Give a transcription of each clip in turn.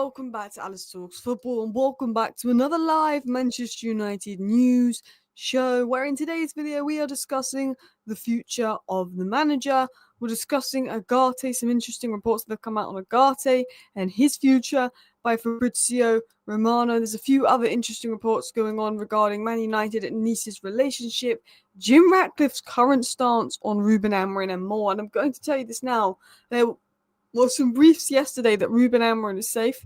welcome back to Alice Talks Football, and welcome back to another live Manchester United news show, where in today's video we are discussing the future of the manager. We're discussing Ugarte, some interesting reports that have come out on Ugarte and his future by Fabrizio Romano. There's a few other interesting reports going on regarding Man United and Nice's relationship, Jim Ratcliffe's current stance on Ruben Amorim, and more. And I'm going to tell you this now. There were some briefs yesterday that Ruben Amorim is safe.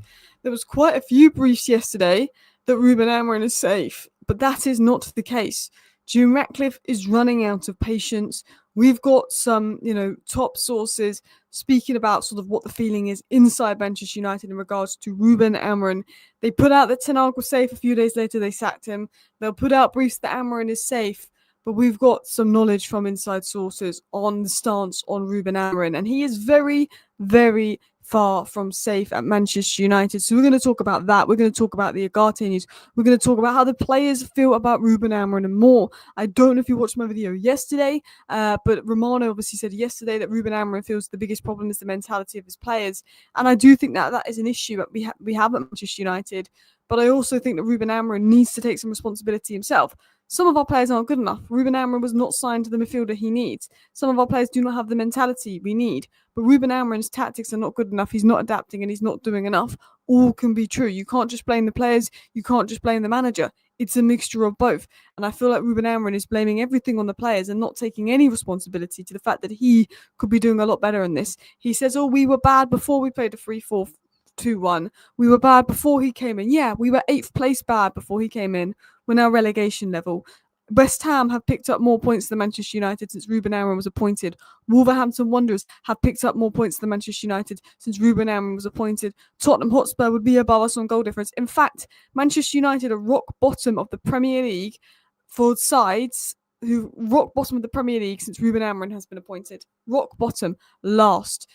There was quite a few briefs yesterday that Ruben Amorim is safe, but that is not the case. Jim Ratcliffe is running out of patience. We've got some, top sources speaking about sort of what the feeling is inside Manchester United in regards to Ruben Amorim. They put out that Ten Hag was safe. A few days later, they sacked him. They'll put out briefs that Amorim is safe. But we've got some knowledge from inside sources on the stance on Ruben Amorim, and he is very, very far from safe at Manchester United. So we're going to talk about that. We're going to talk about the Ugarte news. We're going to talk about how the players feel about Ruben Amorim and more. I don't know if you watched my video yesterday, but Romano obviously said yesterday that Ruben Amorim feels the biggest problem is the mentality of his players, and I do think that that is an issue that we have at Manchester United. But I also think that Ruben Amorim needs to take some responsibility himself. Some of our players aren't good enough. Ruben Amorim was not signed to the midfielder he needs. Some of our players do not have the mentality we need. But Ruben Amorim's tactics are not good enough. He's not adapting and he's not doing enough. All can be true. You can't just blame the players. You can't just blame the manager. It's a mixture of both. And I feel like Ruben Amorim is blaming everything on the players and not taking any responsibility to the fact that he could be doing a lot better in this. He says, we were bad before we played a 3-4-2-1. We were bad before he came in. Yeah, we were 8th place bad before he came in. We're now relegation level. West Ham have picked up more points than Manchester United since Ruben Amorim was appointed. Wolverhampton Wanderers have picked up more points than Manchester United since Ruben Amorim was appointed. Tottenham Hotspur would be above us on goal difference. In fact, Manchester United are rock bottom of the Premier League for sides who rock bottom of the Premier League since Ruben Amorim has been appointed. Rock bottom, last.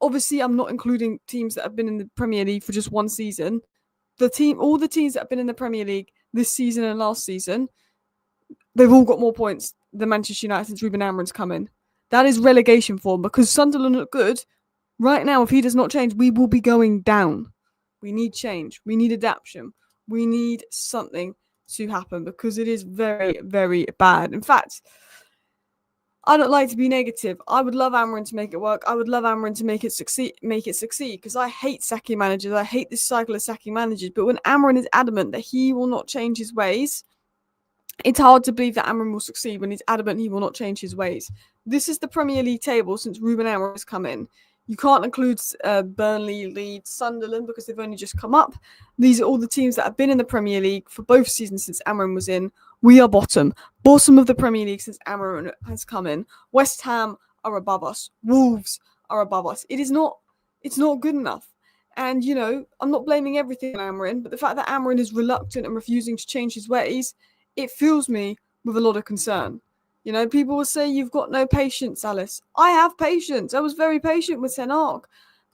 Obviously, I'm not including teams that have been in the Premier League for just one season. All the teams that have been in the Premier League this season and last season, they've all got more points than Manchester United since Ruben Amorim's come in. That is relegation form, because Sunderland look good. Right now, if he does not change, we will be going down. We need change. We need adaptation. We need something to happen, because it is very, very bad. In fact, I don't like to be negative. I would love Amorim to make it work. I would love Amorim to make it succeed, because I hate sacking managers. I hate this cycle of sacking managers. But when Amorim is adamant that he will not change his ways, it's hard to believe that Amorim will succeed when he's adamant he will not change his ways. This is the Premier League table since Ruben Amorim has come in. You can't include Burnley, Leeds, Sunderland, because they've only just come up. These are all the teams that have been in the Premier League for both seasons since Amorim was in. We are bottom of the Premier League since Amorim has come in. West Ham are above us. Wolves are above us. It's not good enough. And, I'm not blaming everything on Amorim, but the fact that Amorim is reluctant and refusing to change his ways, it fills me with a lot of concern. People will say, you've got no patience, Alice. I have patience. I was very patient with Ten Hag.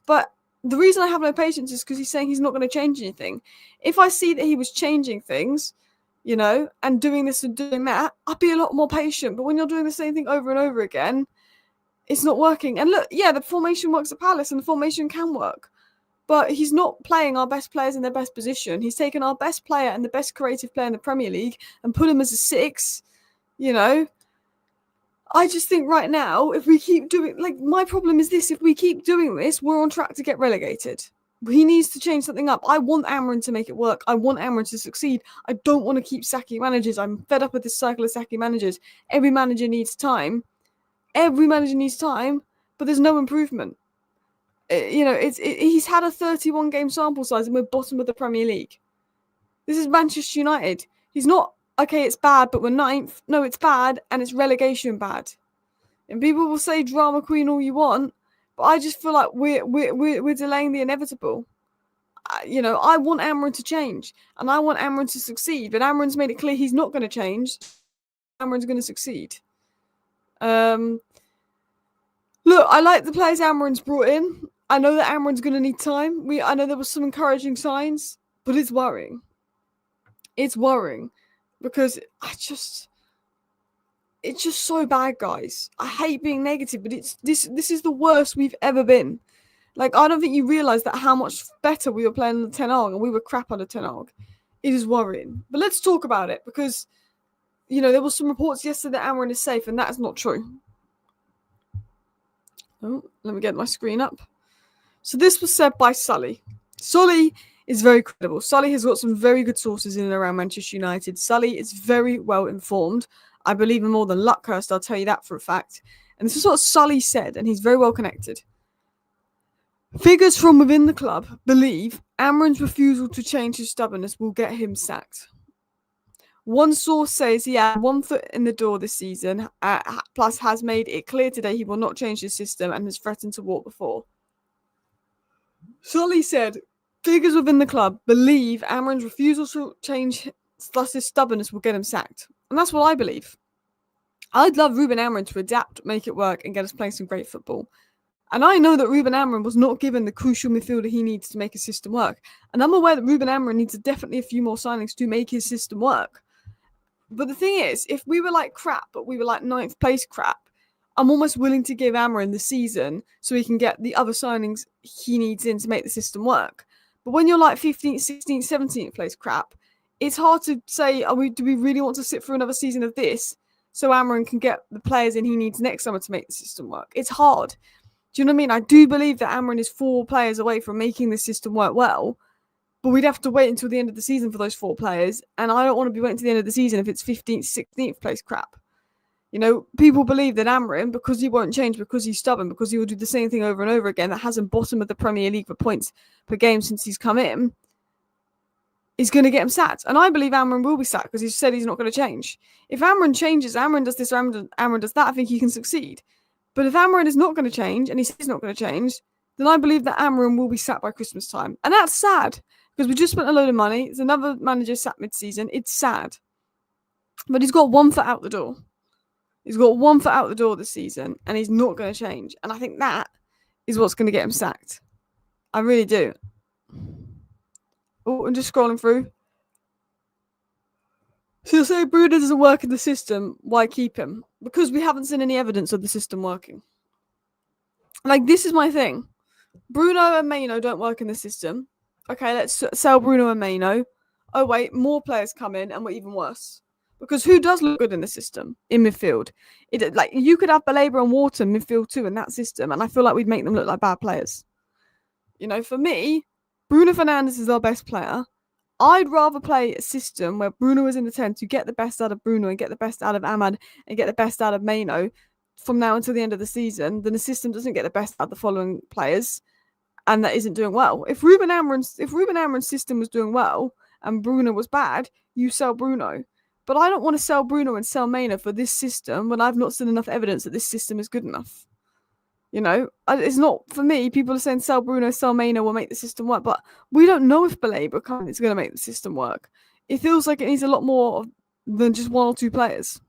But the reason I have no patience is because he's saying he's not going to change anything. If I see that he was changing things, and doing this and doing that, I'd be a lot more patient. But when you're doing the same thing over and over again, it's not working. And look, yeah, the formation works at Palace and the formation can work. But he's not playing our best players in their best position. He's taken our best player and the best creative player in the Premier League and put him as a 6, I just think right now, if we keep doing, my problem is this, if we keep doing this, we're on track to get relegated. He needs to change something up. I want Amorim to make it work. I want Amorim to succeed. I don't want to keep sacking managers. I'm fed up with this cycle of sacking managers. Every manager needs time. But there's no improvement. He's had a 31 game sample size and we're bottom of the Premier League. This is Manchester United. He's not, okay, it's bad, but we're 9th. No, it's bad and it's relegation bad. And people will say drama queen all you want, but I just feel like we're delaying the inevitable. I want Amorim to change and I want Amorim to succeed, but Amorim's made it clear he's not going to change. Amorim's going to succeed. Look, I like the players Amorim's brought in. I know that Amorim's going to need time. I know there was some encouraging signs, but it's worrying. It's worrying because it's just so bad, guys. I hate being negative, but this is the worst we've ever been. Like, I don't think you realise that how much better we were playing under Ten Hag, and we were crap under Ten Hag. It is worrying. But let's talk about it, because, there was some reports yesterday that Amorim is safe, and that is not true. Oh, let me get my screen up. So this was said by Sully. Sully is very credible. Sully has got some very good sources in and around Manchester United. Sully is very well informed. I believe him more than Luckhurst, I'll tell you that for a fact. And this is what Sully said, and he's very well connected. Figures from within the club believe Amorim's refusal to change his stubbornness will get him sacked. One source says he had 1 foot in the door this season, plus has made it clear today he will not change his system and has threatened to walk before. Sully said, figures within the club believe Amorim's refusal to change plus his stubbornness will get him sacked. And that's what I believe. I'd love Ruben Amorim to adapt, make it work, and get us playing some great football. And I know that Ruben Amorim was not given the crucial midfielder he needs to make his system work. And I'm aware that Ruben Amorim needs definitely a few more signings to make his system work. But the thing is, if we were like crap, but we were like 9th place crap, I'm almost willing to give Amorim the season so he can get the other signings he needs in to make the system work. But when you're like 15th, 16th, 17th place crap, it's hard to say, do we really want to sit through another season of this so Amorim can get the players in he needs next summer to make the system work? It's hard. Do you know what I mean? I do believe that Amorim is 4 players away from making the system work well, but we'd have to wait until the end of the season for those 4 players, and I don't want to be waiting to the end of the season if it's 15th, 16th place crap. People believe that Amorim, because he won't change, because he's stubborn, because he will do the same thing over and over again, that has him bottom of the Premier League for points per game since he's come in, is going to get him sacked. And I believe Amorim will be sacked because he's said he's not going to change. If Amorim changes, Amorim does this, Amorim does that, I think he can succeed. But if Amorim is not going to change, and he says he's not going to change, then I believe that Amorim will be sacked by Christmas time. And that's sad, because we just spent a load of money. There's another manager sacked mid-season. It's sad. But he's got 1 foot out the door. He's got 1 foot out the door this season, and he's not going to change. And I think that is what's going to get him sacked. I really do. Oh, I'm just scrolling through. So you'll say Bruno doesn't work in the system, why keep him? Because we haven't seen any evidence of the system working. Like, this is my thing. Bruno and Maino don't work in the system. Okay, let's sell Bruno and Maino. Oh, wait, more players come in, and we're even worse. Because who does look good in the system, in midfield? You could have Baleba and Wharton midfield too in that system, and I feel like we'd make them look like bad players. For me, Bruno Fernandes is our best player. I'd rather play a system where Bruno is in the 10 to get the best out of Bruno and get the best out of Ahmad and get the best out of Maino from now until the end of the season, than the system doesn't get the best out of the following players and that isn't doing well. If Ruben Amorim's system was doing well and Bruno was bad, you sell Bruno. But I don't want to sell Bruno and sell Maino for this system when I've not seen enough evidence that this system is good enough. It's not, for me, people are saying sell Bruno, sell Maino will make the system work, but we don't know if Baleba is going to make the system work. It feels like it needs a lot more than just 1 or 2 players.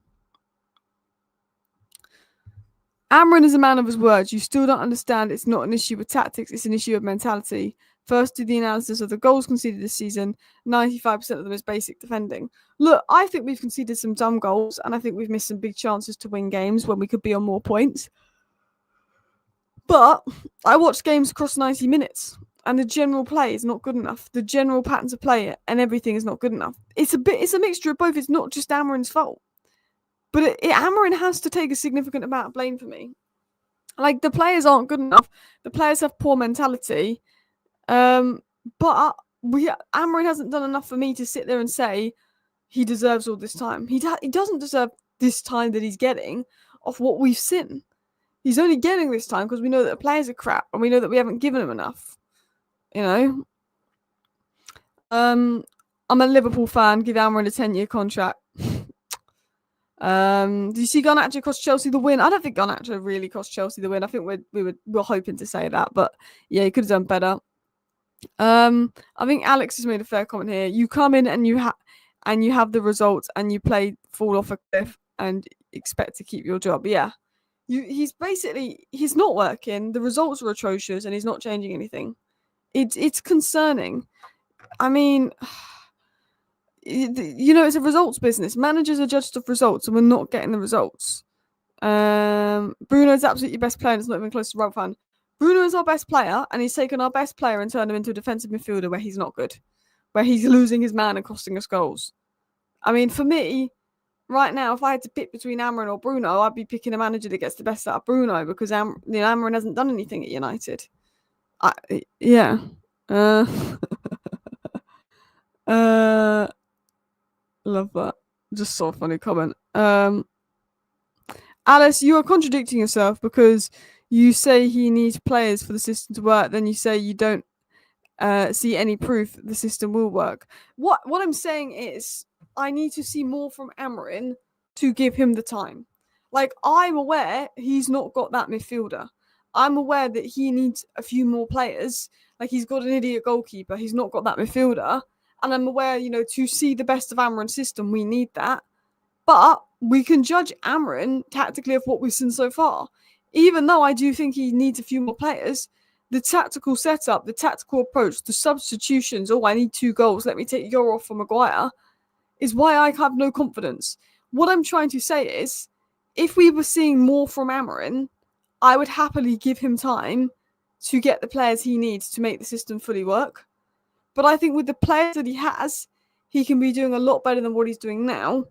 Amorim is a man of his words. You still don't understand it's not an issue of tactics, it's an issue of mentality. First, do the analysis of the goals conceded this season. 95% of them is basic defending. Look, I think we've conceded some dumb goals, and I think we've missed some big chances to win games when we could be on more points. But I watched games across 90 minutes, and the general play is not good enough. The general patterns of play and everything is not good enough. It's a mixture of both. It's not just Amorim's fault. But Amorim has to take a significant amount of blame for me. Like, the players aren't good enough. The players have poor mentality. But Amorim hasn't done enough for me to sit there and say he deserves all this time. He doesn't deserve this time that he's getting off what we've seen. He's only getting this time because we know that the players are crap and we know that we haven't given him enough. I'm a Liverpool fan. Give Amorim a 10-year contract. Do you see Garnacho cost Chelsea the win? I don't think Garnacho really cost Chelsea the win. I think we were hoping to say that, but yeah, he could have done better. I think Alex has made a fair comment here. You come in and you have the results and you fall off a cliff and expect to keep your job. Yeah. He's not working. The results are atrocious and he's not changing anything. It's concerning. I mean, it's a results business. Managers are judged off results and we're not getting the results. Bruno's absolutely best player and it's not even close to Rob fan. Bruno is our best player, and he's taken our best player and turned him into a defensive midfielder where he's not good, where he's losing his man and costing us goals. I mean, for me, right now, if I had to pick between Amorim or Bruno, I'd be picking a manager that gets the best out of Bruno because Amorim hasn't done anything at United. Yeah. Love that. Just saw a funny comment. Alice, you are contradicting yourself because you say he needs players for the system to work, then you say you don't see any proof the system will work. What I'm saying is I need to see more from Amorim to give him the time. Like, I'm aware he's not got that midfielder. I'm aware that he needs a few more players. Like, he's got an idiot goalkeeper. He's not got that midfielder. And I'm aware, to see the best of Amorim's system, we need that. But we can judge Amorim tactically of what we've seen so far. Even though I do think he needs a few more players, the tactical setup, the tactical approach, the substitutions, I need 2 goals, let me take Euro off for Maguire, is why I have no confidence. What I'm trying to say is, if we were seeing more from Amorim, I would happily give him time to get the players he needs to make the system fully work. But I think with the players that he has, he can be doing a lot better than what he's doing now.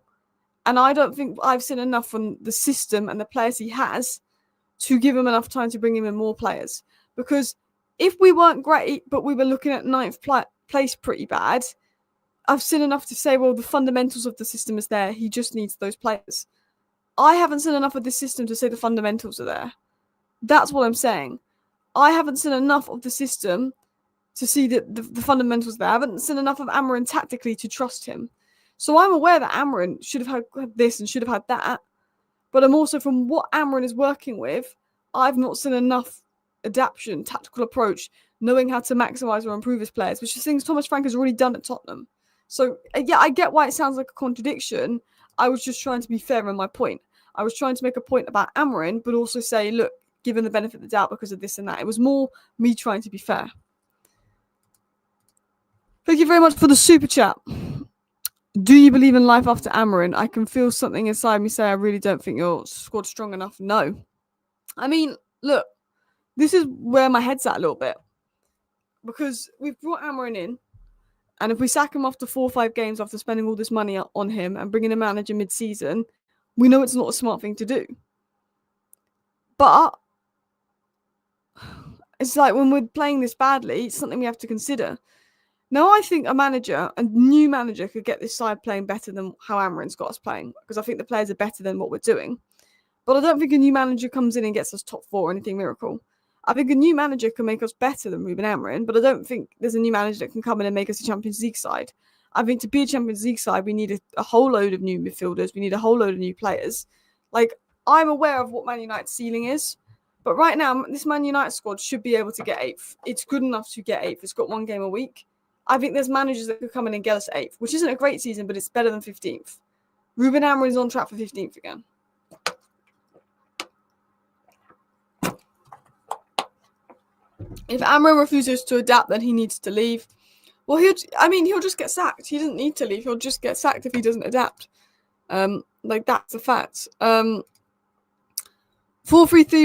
And I don't think I've seen enough from the system and the players he has to give him enough time to bring him in more players. Because if we weren't great, but we were looking at 9th place pretty bad, I've seen enough to say, well, the fundamentals of the system is there. He just needs those players. I haven't seen enough of this system to say the fundamentals are there. That's what I'm saying. I haven't seen enough of the system to see that the fundamentals there. I haven't seen enough of Amorim tactically to trust him. So I'm aware that Amorim should have had this and should have had that. But I'm also, from what Amorim is working with, I've not seen enough adaptation, tactical approach, knowing how to maximise or improve his players, which is things Thomas Frank has already done at Tottenham. So, yeah, I get why it sounds like a contradiction. I was just trying to be fair in my point. I was trying to make a point about Amorim, but also say, look, given the benefit of the doubt because of this and that. It was more me trying to be fair. Thank you very much for the super chat. Do you believe in life after Amorim? I can feel something inside me say I really don't think your squad's strong enough. No. I mean, look, this is where my head's at a little bit. Because we've brought Amorim in, and if we sack him after 4 or 5 games after spending all this money on him and bringing a manager mid-season, we know it's not a smart thing to do. But it's like when we're playing this badly, it's something we have to consider. Now, I think a new manager, could get this side playing better than how Amorim's got us playing, because I think the players are better than what we're doing. But I don't think a new manager comes in and gets us top 4 or anything miracle. I think a new manager can make us better than Ruben Amorim, but I don't think there's a new manager that can come in and make us a Champions League side. I think to be a Champions League side, we need a whole load of new midfielders. We need a whole load of new players. Like, I'm aware of what Man United's ceiling is, but right now, this Man United squad should be able to get 8th. It's good enough to get 8th. It's got 1 game a week. I think there's managers that could come in and get us 8th, which isn't a great season, but it's better than 15th. Ruben Amorim is on track for 15th again. If Amorim refuses to adapt, then he needs to leave. Well, he'll just get sacked. He doesn't need to leave. He'll just get sacked if he doesn't adapt. That's a fact. 4-3-3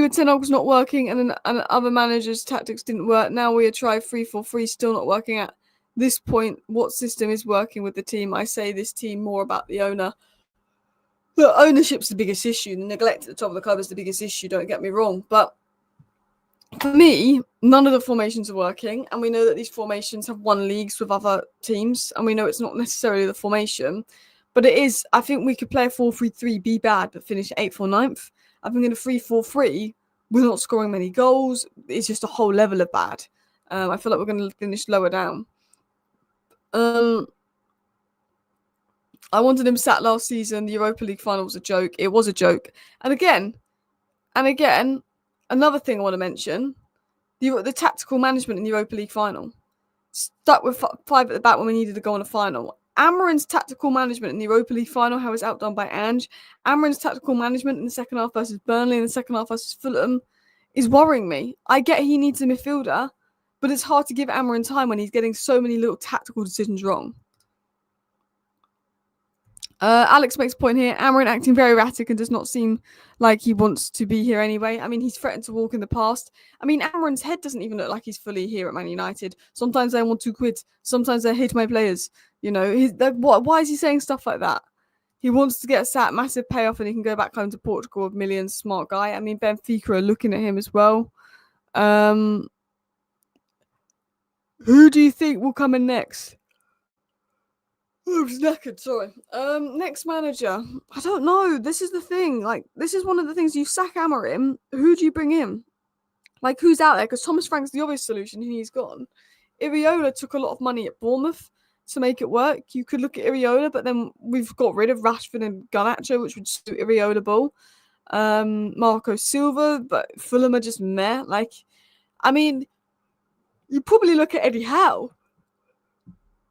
with Ten Hag's not working, and other managers' tactics didn't work. Now we try 3-4-3, still not working at this point. What system is working with the team? I say this team more about the owner. The ownership's the biggest issue. The neglect at the top of the club is the biggest issue, don't get me wrong. But for me, none of the formations are working, and we know that these formations have won leagues with other teams, and we know it's not necessarily the formation, but it is. I think we could play a 4-3-3, be bad, but finish 8th or 9th. I think in a 3-4-3, we're not scoring many goals. It's just a whole level of bad. I feel like we're going to finish lower down. I wanted him sat last season. The Europa League final was a joke. It was a joke. And again, another thing I want to mention, the tactical management in the Europa League final. Stuck with 5 at the back when we needed to go on a final. Amorim's tactical management in the Europa League final, how it's outdone by Ange. Amorim's tactical management in the second half versus Burnley and the second half versus Fulham is worrying me. I get he needs a midfielder, but it's hard to give Amorim time when he's getting so many little tactical decisions wrong. Alex makes a point here. Amorim acting very erratic and does not seem like he wants to be here anyway. I mean, he's threatened to walk in the past. I mean, Amorim's head doesn't even look like he's fully here at Man United. Sometimes they want to quit. Sometimes they hate my players. You know, why is he saying stuff like that? He wants to get a massive payoff and he can go back home to Portugal with millions. Smart guy. I mean, Benfica are looking at him as well. Who do you think will come in next? Oh, I'm knackered, sorry. Next manager. I don't know. This is the thing. Like, this is one of the things. You sack Amorim. Who do you bring in? Like, who's out there? Because Thomas Frank's the obvious solution, and he's gone. Iriola took a lot of money at Bournemouth to make it work. You could look at Iriola, but then we've got rid of Rashford and Garnacho, which would suit Iriola ball. Marco Silva, but Fulham are just meh. Like, I mean, you probably look at Eddie Howe.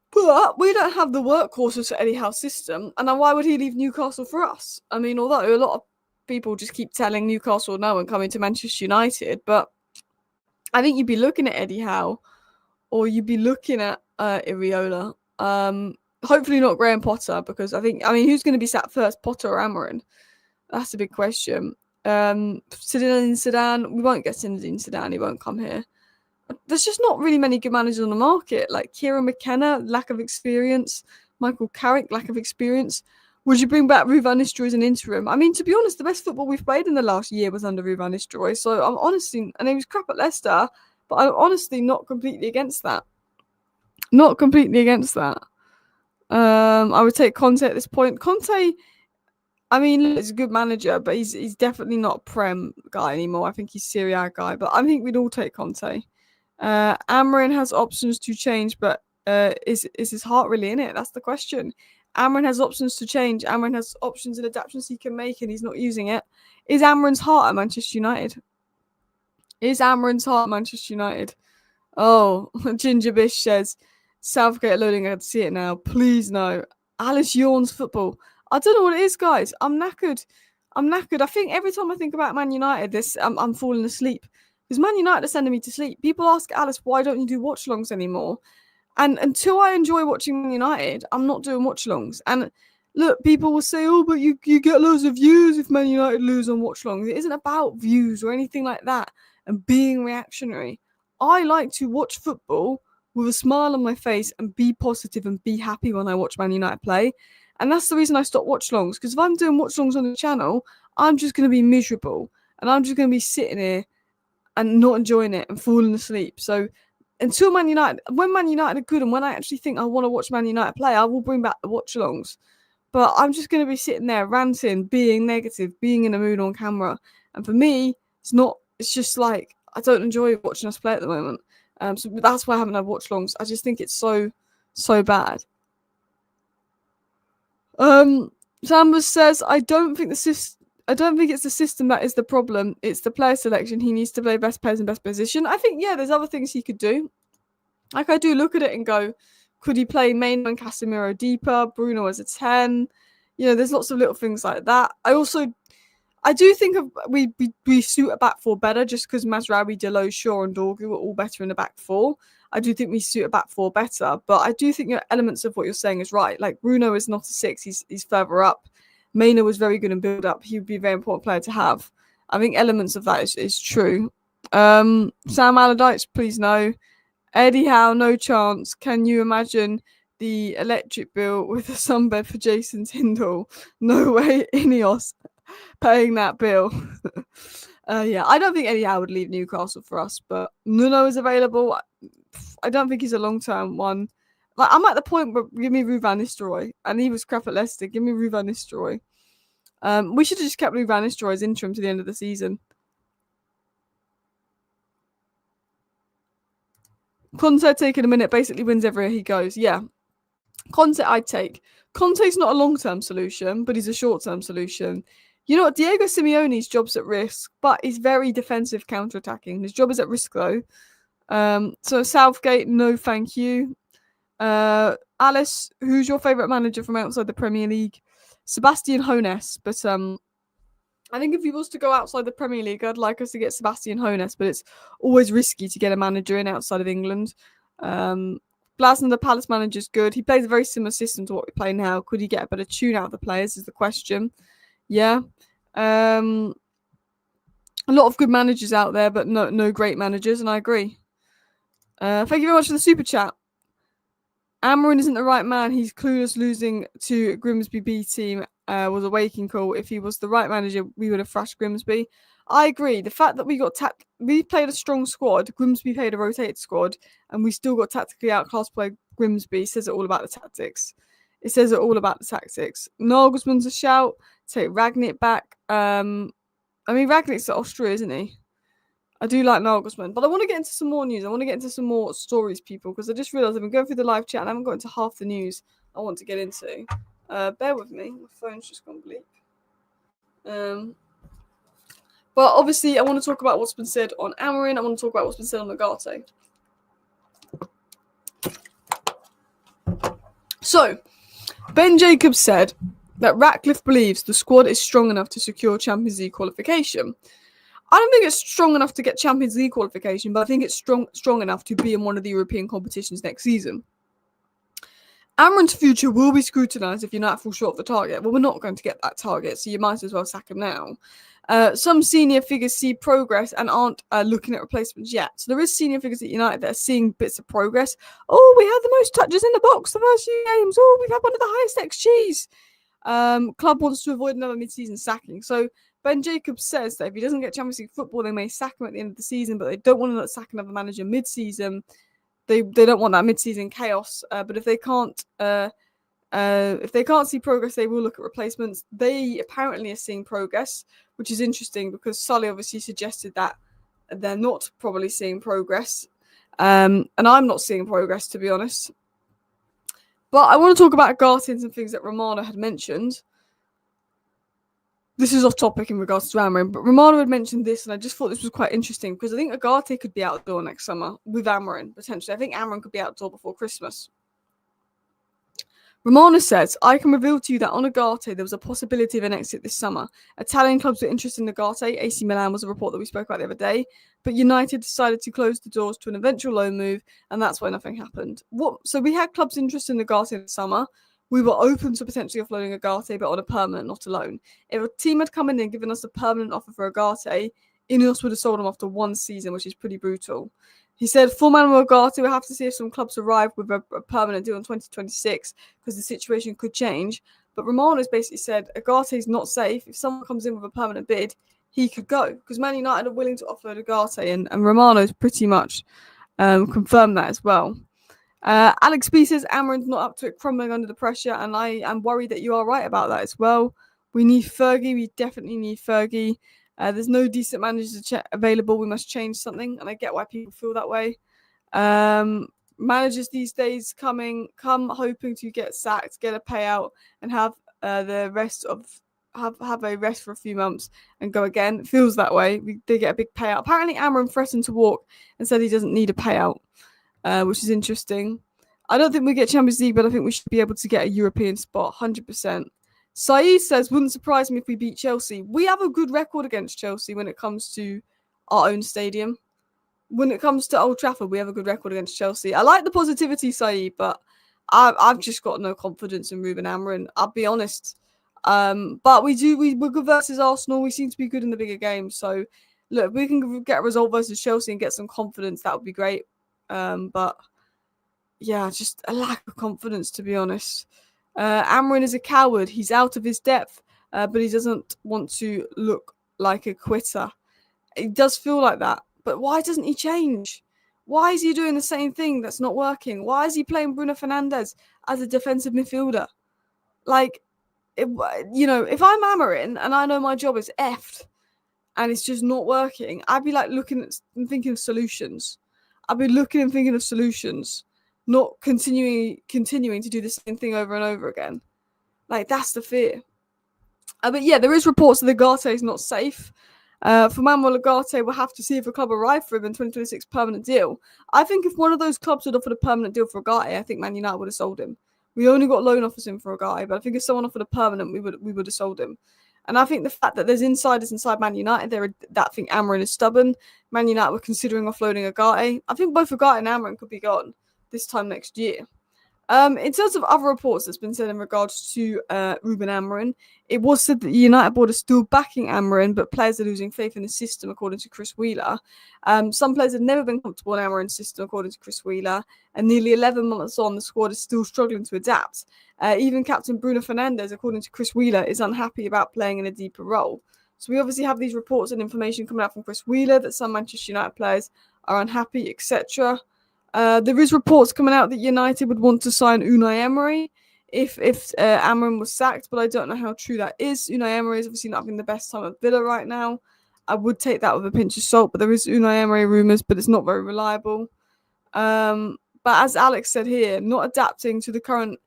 But we don't have the workhorses for Eddie Howe's system, and then why would he leave Newcastle for us? I mean, although a lot of people just keep telling Newcastle no and coming to Manchester United, but I think you'd be looking at Eddie Howe, or you'd be looking at Iriola. Hopefully not Graham Potter, because I mean, who's going to be sat first, Potter or Amorim? That's a big question. Zinedine Zidane, we won't get Zinedine Zidane, he won't come here. There's just not really many good managers on the market. Like Kieran McKenna, lack of experience. Michael Carrick, lack of experience. Would you bring back Ruud van Nistelrooy as an interim? I mean, to be honest, the best football we've played in the last year was under Ruud van Nistelrooy. So I'm honestly, and he was crap at Leicester, but I'm honestly not completely against that. Not completely against that. I would take Conte at this point. Conte, I mean, he's a good manager, but he's definitely not a Prem guy anymore. I think he's Serie A guy, but I think we'd all take Conte. Amorim has options to change, but is his heart really in it? That's the question. Amorim has options to change. Amorim has options and adaptations he can make, and he's not using it. Is Amorim's heart at Manchester United? Is Amorim's heart at Manchester United? Oh, Ginger Bish says, Southgate loading, I can see it now. Please no. Alice yawns football. I don't know what it is, guys. I'm knackered. I think every time I think about Man United, I'm falling asleep. Because Man United are sending me to sleep. People ask Alice, why don't you do watch-alongs anymore? And until I enjoy watching Man United, I'm not doing watch-alongs. And look, people will say, oh, but you get loads of views if Man United lose on watch-alongs. It isn't about views or anything like that and being reactionary. I like to watch football with a smile on my face and be positive and be happy when I watch Man United play. And that's the reason I stopped watch-alongs. Because if I'm doing watch-alongs on the channel, I'm just going to be miserable. And I'm just going to be sitting here and not enjoying it and falling asleep. So until Man United, when Man United are good and when I actually think I want to watch Man United play, I will bring back the watch-alongs. But I'm just going to be sitting there ranting, being negative, being in a mood on camera. And for me, it's just like, I don't enjoy watching us play at the moment. So that's why I haven't had watch-alongs. I just think it's so bad. Sambers says, I don't think it's the system that is the problem. It's the player selection. He needs to play best players in best position. I think, yeah, there's other things he could do. Like, I do look at it and go, could he play Maino and Casemiro deeper? Bruno as a 10? You know, there's lots of little things like that. I do think we suit a back four better just because Mazraoui, Delot, Shaw and Dorgu are all better in the back four. I do think we suit a back four better, but I do think elements of what you're saying is right. Like, Bruno is not a 6, he's further up. Maino was very good in build up. He would be a very important player to have. I think elements of that is true. Sam Allardyce, please no. Eddie Howe, no chance. Can you imagine the electric bill with a sunbed for Jason Tyndall? No way, Ineos paying that bill. Yeah, I don't think Eddie Howe would leave Newcastle for us, but Nuno is available. I don't think he's a long-term one. Like, I'm at the point where give me Ruud van Nistelrooy, and he was crap at Leicester. Give me Ruud van Nistelrooy. We should have just kept Ruud van Nistelrooy as interim to the end of the season. Conte taking a minute basically wins everywhere he goes. Yeah, Conte I'd take. Conte's not a long-term solution, but he's a short-term solution. You know what? Diego Simeone's job's at risk, but he's very defensive counter-attacking. His job is at risk, though. So Southgate, no thank you. Alice, who's your favourite manager from outside the Premier League? Sebastian Hoeneß, but I think if he was to go outside the Premier League, I'd like us to get Sebastian Hoeneß, but it's always risky to get a manager in outside of England. Blasman, the Palace manager, is good. He plays a very similar system to what we play now. Could he get a better tune out of the players is the question. Yeah. A lot of good managers out there, but no great managers, and I agree. Thank you very much for the super chat. Amorim isn't the right man. He's clueless. Losing to Grimsby B team was a waking call. If he was the right manager, we would have thrashed Grimsby. I agree. The fact that we played a strong squad, Grimsby played a rotated squad, and we still got tactically outclassed by Grimsby says it all about the tactics. It says it all about the tactics. Nagelsmann's a shout. Take Ragnick back. Ragnick's at Austria, isn't he? I do like Nagelsmann, but I want to get into some more news. I want to get into some more stories, people, because I just realised I've been going through the live chat and I haven't got into half the news I want to get into. Bear with me. My phone's just gone bleep. But obviously, I want to talk about what's been said on Amorim. I want to talk about what's been said on Ugarte. So, Ben Jacobs said that Ratcliffe believes the squad is strong enough to secure Champions League qualification. I don't think it's strong enough to get Champions League qualification, but I think it's strong enough to be in one of the European competitions next season. Amorim's future will be scrutinised if United fall short of the target. Well, we're not going to get that target, so you might as well sack him now. Some senior figures see progress and aren't looking at replacements yet. So there is senior figures at United that are seeing bits of progress. Oh, we had the most touches in the box the first few games. Oh, we've had one of the highest XGs. Club wants to avoid another mid-season sacking. So Ben Jacobs says that if he doesn't get Champions League football, they may sack him at the end of the season, but they don't want to sack another manager mid-season. They don't want that mid-season chaos. But if they can't see progress, they will look at replacements. They apparently are seeing progress, which is interesting because Sully obviously suggested that they're not probably seeing progress. And I'm not seeing progress, to be honest. But I want to talk about Ugarte and some things that Romano had mentioned. This is off topic in regards to Amorim, but Romano had mentioned this, and I just thought this was quite interesting because I think Ugarte could be outdoor next summer with Amorim, potentially. I think Amorim could be outdoor before Christmas. Romano says, I can reveal to you that on Ugarte there was a possibility of an exit this summer. Italian clubs were interested in Ugarte. AC Milan was a report that we spoke about the other day, but United decided to close the doors to an eventual loan move, and that's why nothing happened. So we had clubs interested in Ugarte in the summer. We were open to potentially offloading Ugarte, but on a permanent, not a loan. If a team had come in and given us a permanent offer for Ugarte, Ineos would have sold him after one season, which is pretty brutal. He said, for Manuel Ugarte, we'll have to see if some clubs arrive with a permanent deal in 2026 because the situation could change. But Romano's basically said, Ugarte's not safe. If someone comes in with a permanent bid, he could go because Man United are willing to offload Ugarte, and Romano's pretty much confirmed that as well. Alex B says Amorim's not up to it, crumbling under the pressure, and I am worried that you are right about that as well. We need Fergie. We definitely need Fergie. There's no decent managers available. We must change something, and I get why people feel that way. Managers these days come hoping to get sacked, get a payout, and have the rest of have a rest for a few months and go again. It feels that way. They get a big payout. Apparently, Amorim threatened to walk and said he doesn't need a payout. Which is interesting. I don't think we get Champions League, but I think we should be able to get a European spot, 100%. Saeed says, wouldn't surprise me if we beat Chelsea. We have a good record against Chelsea when it comes to our own stadium. When it comes to Old Trafford, we have a good record against Chelsea. I like the positivity, Saeed, but I've just got no confidence in Ruben Amorim. I'll be honest. But we're good versus Arsenal. We seem to be good in the bigger games. So, look, if we can get a result versus Chelsea and get some confidence, that would be great. But yeah, just a lack of confidence, to be honest. Amorim is a coward. He's out of his depth, but he doesn't want to look like a quitter. It does feel like that. But why doesn't he change? Why is he doing the same thing that's not working? Why is he playing Bruno Fernandes as a defensive midfielder? Like, if I'm Amorim and I know my job is effed and it's just not working, I'd be like looking at and thinking of solutions. I've been looking and thinking of solutions, not continuing to do the same thing over and over again. Like, that's the fear. But yeah, there is reports that Ugarte is not safe. For Manuel Ugarte, we'll have to see if a club arrived for him in 2026 permanent deal. I think if one of those clubs had offered a permanent deal for Ugarte, I think Man United would have sold him. We only got loan offers in for Ugarte, but I think if someone offered a permanent, we would have sold him. And I think the fact that there's insiders inside Man United that think Amorim is stubborn. Man United were considering offloading Ugarte. I think both Ugarte and Amorim could be gone. this time next year. In terms of other reports that's been said in regards to Ruben Amorim, it was said that the United board is still backing Amorim, but players are losing faith in the system, according to Chris Wheeler. Some players have never been comfortable in Amorim's system, according to Chris Wheeler, and nearly 11 months on, the squad is still struggling to adapt. Even captain Bruno Fernandes, according to Chris Wheeler, is unhappy about playing in a deeper role. So we obviously have these reports and information coming out from Chris Wheeler that some Manchester United players are unhappy, etc. There is reports coming out that United would want to sign Unai Emery if Amorim was sacked, but I don't know how true that is. Unai Emery is obviously not having the best time at Villa right now. I would take that with a pinch of salt, but there is Unai Emery rumours, but it's not very reliable. But as Alex said here, not adapting to the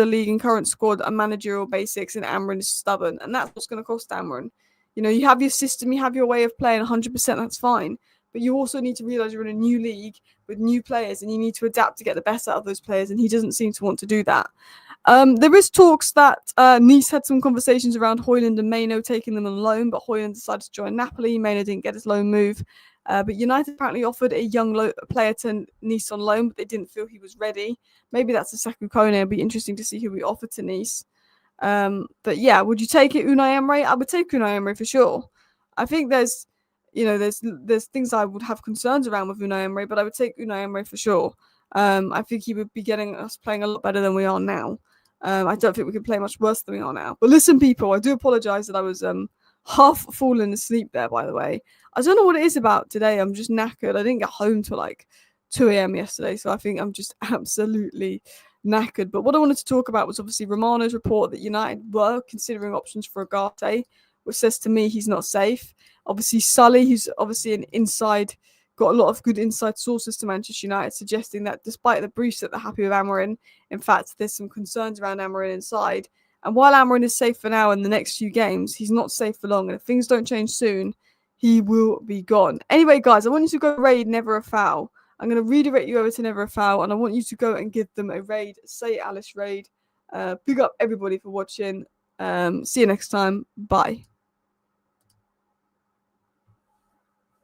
league and current squad and managerial basics, and Amorim is stubborn, and that's what's going to cost Amorim. You know, you have your system, you have your way of playing 100%, that's fine. But you also need to realise you're in a new league with new players, and you need to adapt to get the best out of those players, and he doesn't seem to want to do that. There is talks that Nice had some conversations around Højlund and Maino taking them on loan, but Højlund decided to join Napoli. Maino didn't get his loan move. But United apparently offered a young player to Nice on loan, but they didn't feel he was ready. Maybe that's a Sekou Kone. It'd be interesting to see who we offered to Nice. But yeah, would you take it, Unai Emery? I would take Unai Emery for sure. I think there's things I would have concerns around with Unai Emery, but I would take Unai Emery for sure. I think he would be getting us playing a lot better than we are now. I don't think we can play much worse than we are now. But listen, people, I do apologise that I was half falling asleep there, by the way. I don't know what it is about today. I'm just knackered. I didn't get home till like 2 a.m. yesterday, so I think I'm just absolutely knackered. But what I wanted to talk about was obviously Romano's report that United were considering options for Ugarte, which says to me he's not safe. Obviously, Sully, who's obviously got a lot of good inside sources to Manchester United, suggesting that despite the briefs that they're happy with Amorim, in fact, there's some concerns around Amorim inside. And while Amorim is safe for now in the next few games, he's not safe for long. And if things don't change soon, he will be gone. Anyway, guys, I want you to go raid Never a Foul. I'm going to redirect you over to Never a Foul, and I want you to go and give them a raid. Say Alice raid. Big up everybody for watching. See you next time. Bye.